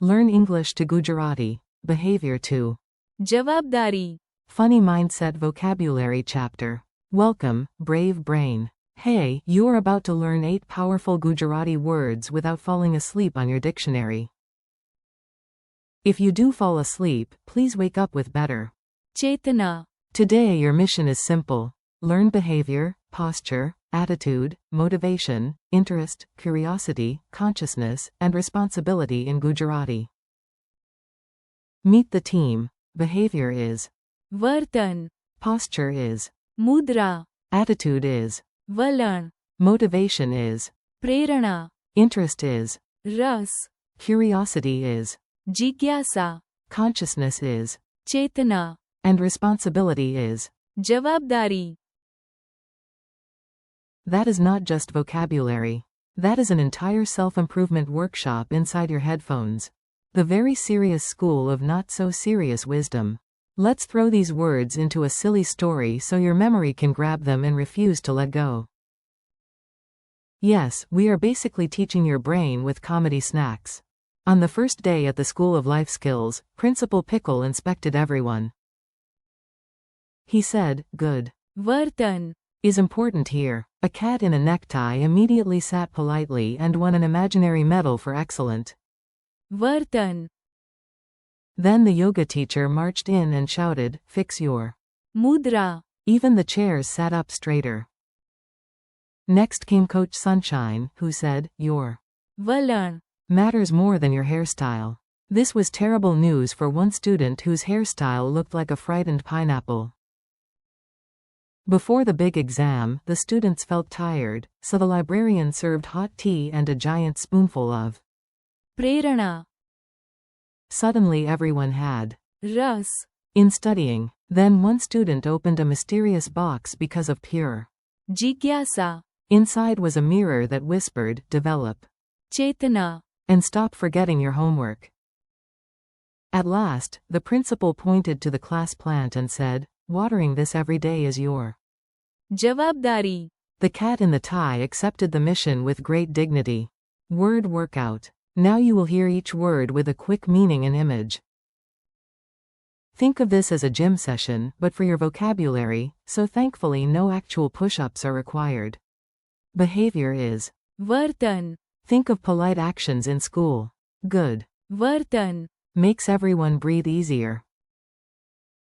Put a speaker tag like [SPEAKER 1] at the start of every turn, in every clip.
[SPEAKER 1] Learn English to Gujarati. Behavior 2.
[SPEAKER 2] जवाबदारी.
[SPEAKER 1] Funny Mindset Vocabulary Chapter. Welcome, brave brain. Hey, you are about to learn 8 powerful Gujarati words without falling asleep on your dictionary. If you do fall asleep, please wake up with better.
[SPEAKER 2] Chetna.
[SPEAKER 1] Today your mission is simple. Learn behavior, posture, attitude, motivation, interest, curiosity, consciousness, and responsibility in Gujarati. Meet the team. Behavior is.
[SPEAKER 2] वर्तन.
[SPEAKER 1] Posture is.
[SPEAKER 2] मुद्रा.
[SPEAKER 1] Attitude is.
[SPEAKER 2] वलन.
[SPEAKER 1] Motivation is.
[SPEAKER 2] Prerna.
[SPEAKER 1] Interest is.
[SPEAKER 2] रस.
[SPEAKER 1] Curiosity is.
[SPEAKER 2] जिज्ञासा.
[SPEAKER 1] Consciousness is.
[SPEAKER 2] Chetna.
[SPEAKER 1] And responsibility is.
[SPEAKER 2] जवाबदारी.
[SPEAKER 1] That is not just vocabulary. That is an entire self-improvement workshop inside your headphones. The very serious school of not-so-serious wisdom. Let's throw these words into a silly story so your memory can grab them and refuse to let go. Yes, we are basically teaching your brain with comedy snacks. On the first day at the School of Life Skills, Principal Pickle inspected everyone. He said, "Good."
[SPEAKER 2] वर्तन.
[SPEAKER 1] Is important here. A cat in a necktie immediately sat politely and won an imaginary medal for excellent.
[SPEAKER 2] वर्तन.
[SPEAKER 1] Then the yoga teacher marched in and shouted, "Fix your."
[SPEAKER 2] मुद्रा.
[SPEAKER 1] Even the chairs sat up straighter. Next came Coach Sunshine, who said, "Your
[SPEAKER 2] वलन.
[SPEAKER 1] matters more than your hairstyle." This was terrible news for one student whose hairstyle looked like a frightened pineapple. Before the big exam, the students felt tired, so the librarian served hot tea and a giant spoonful of
[SPEAKER 2] Prerna.
[SPEAKER 1] Suddenly everyone had
[SPEAKER 2] रस.
[SPEAKER 1] in studying. Then one student opened a mysterious box because of pure
[SPEAKER 2] जिज्ञासा.
[SPEAKER 1] inside was a mirror that whispered, "Develop."
[SPEAKER 2] Chetna.
[SPEAKER 1] And stop forgetting your homework. At last, the principal pointed to the class plant and said, "Watering this every day is your."
[SPEAKER 2] जवाबदारी.
[SPEAKER 1] The cat in the tie accepted the mission with great dignity. Word workout. Now you will hear each word with a quick meaning and image. Think of this as a gym session, but for your vocabulary, so thankfully no actual push-ups are required. Behavior is.
[SPEAKER 2] वर्तन.
[SPEAKER 1] Think of polite actions in school. Good.
[SPEAKER 2] वर्तन.
[SPEAKER 1] Makes everyone breathe easier.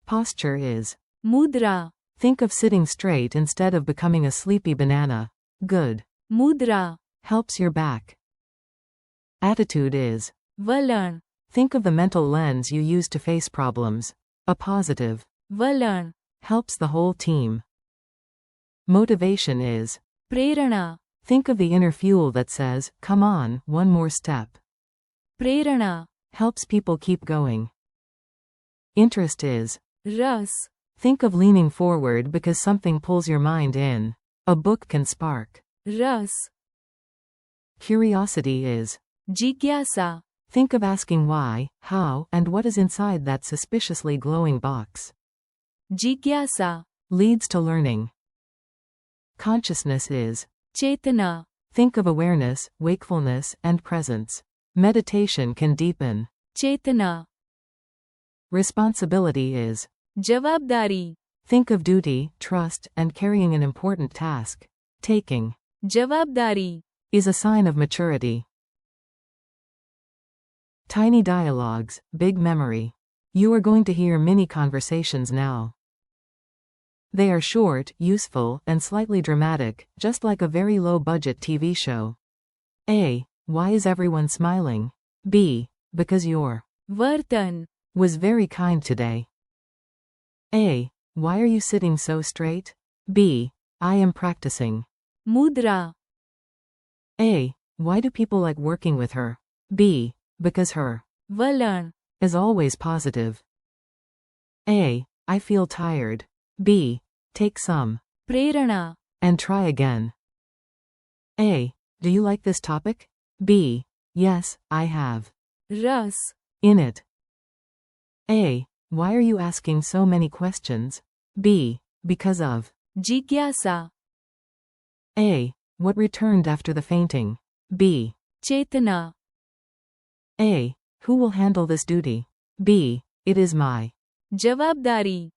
[SPEAKER 1] Posture is.
[SPEAKER 2] मुद्रा.
[SPEAKER 1] Think of sitting straight instead of becoming a sleepy banana. Good.
[SPEAKER 2] मुद्रा.
[SPEAKER 1] Helps your back. Attitude is.
[SPEAKER 2] वलन.
[SPEAKER 1] Think of the mental lens you use to face problems. A positive.
[SPEAKER 2] वलन.
[SPEAKER 1] Helps the whole team. Motivation is.
[SPEAKER 2] Prerna.
[SPEAKER 1] Think of the inner fuel that says, "Come on, one more step."
[SPEAKER 2] Prerna.
[SPEAKER 1] Helps people keep going. Interest is.
[SPEAKER 2] रस.
[SPEAKER 1] Think of leaning forward because something pulls your mind in. A book can spark.
[SPEAKER 2] रस.
[SPEAKER 1] Curiosity is.
[SPEAKER 2] जिज्ञासा.
[SPEAKER 1] Think of asking why, how, and what is inside that suspiciously glowing box.
[SPEAKER 2] जिज्ञासा.
[SPEAKER 1] Leads to learning. Consciousness is.
[SPEAKER 2] Chetna.
[SPEAKER 1] Think of awareness, wakefulness, and presence. Meditation can deepen.
[SPEAKER 2] Chetna.
[SPEAKER 1] Responsibility is.
[SPEAKER 2] जवाबदारी.
[SPEAKER 1] Think of duty, trust, and carrying an important task. Taking.
[SPEAKER 2] जवाबदारी.
[SPEAKER 1] Is a sign of maturity. Tiny dialogues, big memory. You are going to hear mini conversations now. They are short, useful, and slightly dramatic, just like a very low-budget TV show. A. Why is everyone smiling? B. Because your
[SPEAKER 2] वर्तन.
[SPEAKER 1] was very kind today. A. Why are you sitting so straight? B. I am practicing.
[SPEAKER 2] मुद्रा.
[SPEAKER 1] A. Why do people like working with her? B. Because her
[SPEAKER 2] वलन.
[SPEAKER 1] is always positive. A. I feel tired. B. Take some
[SPEAKER 2] Prerna.
[SPEAKER 1] and try again. A. Do you like this topic? B. Yes, I have
[SPEAKER 2] रस.
[SPEAKER 1] in it. A. Why are you asking so many questions? B. Because of
[SPEAKER 2] जिज्ञासा.
[SPEAKER 1] A. What returned after the fainting? B.
[SPEAKER 2] Chetna.
[SPEAKER 1] A. Who will handle this duty? B. It is my.
[SPEAKER 2] जवाबदारी.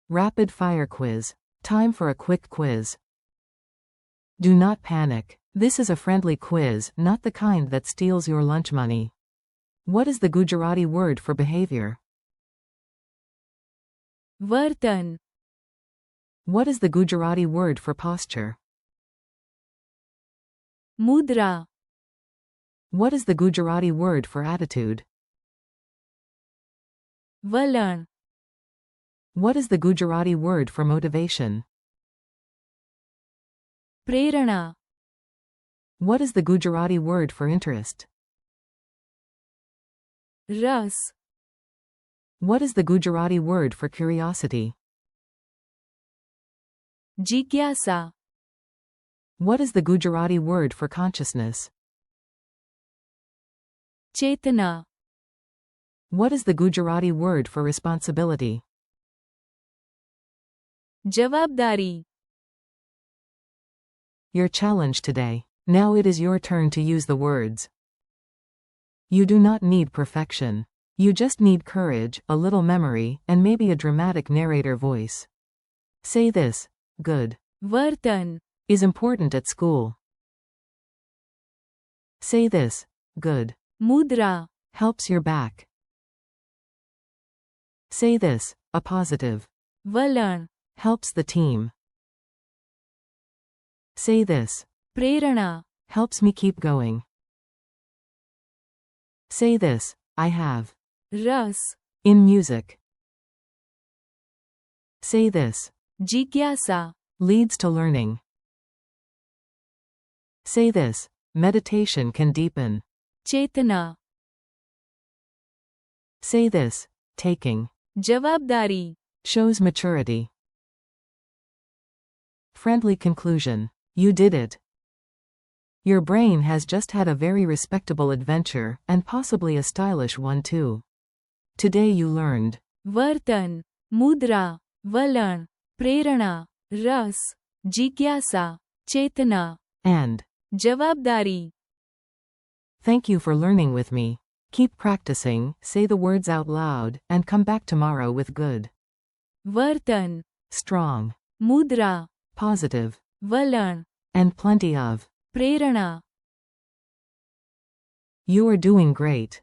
[SPEAKER 1] Rapid fire quiz. Time for a quick quiz. Do not panic. This is a friendly quiz, not the kind that steals your lunch money. What is the Gujarati word for behavior?
[SPEAKER 2] वर्तन.
[SPEAKER 1] What is the Gujarati word for posture?
[SPEAKER 2] मुद्रा.
[SPEAKER 1] What is the Gujarati word for attitude?
[SPEAKER 2] वलन.
[SPEAKER 1] What is the Gujarati word for motivation?
[SPEAKER 2] Prerna.
[SPEAKER 1] What is the Gujarati word for interest?
[SPEAKER 2] रस.
[SPEAKER 1] What is the Gujarati word for curiosity?
[SPEAKER 2] जिज्ञासा.
[SPEAKER 1] What is the Gujarati word for consciousness?
[SPEAKER 2] Chetna.
[SPEAKER 1] What is the Gujarati word for responsibility?
[SPEAKER 2] जवाबदारी.
[SPEAKER 1] Your challenge today. Now it is your turn to use the words. You do not need perfection. You just need courage, a little memory, and maybe a dramatic narrator voice. Say this. Good.
[SPEAKER 2] वर्तन.
[SPEAKER 1] Is important at school. Say this. Good.
[SPEAKER 2] मुद्रा.
[SPEAKER 1] Helps your back. Say this. A positive.
[SPEAKER 2] वलन.
[SPEAKER 1] Helps the team. Say this.
[SPEAKER 2] Prerna.
[SPEAKER 1] Helps me keep going. Say this. I have.
[SPEAKER 2] रस.
[SPEAKER 1] In music. Say this.
[SPEAKER 2] जिज्ञासा.
[SPEAKER 1] Leads to learning. Say this. Meditation can deepen.
[SPEAKER 2] Chetna.
[SPEAKER 1] Say this. Taking.
[SPEAKER 2] जवाबदारी.
[SPEAKER 1] Shows maturity. Friendly conclusion. You did it. Your brain has just had a very respectable adventure, and possibly a stylish one too. Today you learned.
[SPEAKER 2] वर्तन. मुद्रा. वलन. प्रेरणा. रस. जिज्ञासा. चेतना.
[SPEAKER 1] And.
[SPEAKER 2] जवाबदारी.
[SPEAKER 1] Thank you for learning with me. Keep practicing, say the words out loud, and come back tomorrow with good.
[SPEAKER 2] वर्तन.
[SPEAKER 1] Strong.
[SPEAKER 2] मुद्रा.
[SPEAKER 1] Positive.
[SPEAKER 2] वलन.
[SPEAKER 1] And plenty of.
[SPEAKER 2] Prerna.
[SPEAKER 1] You are doing great.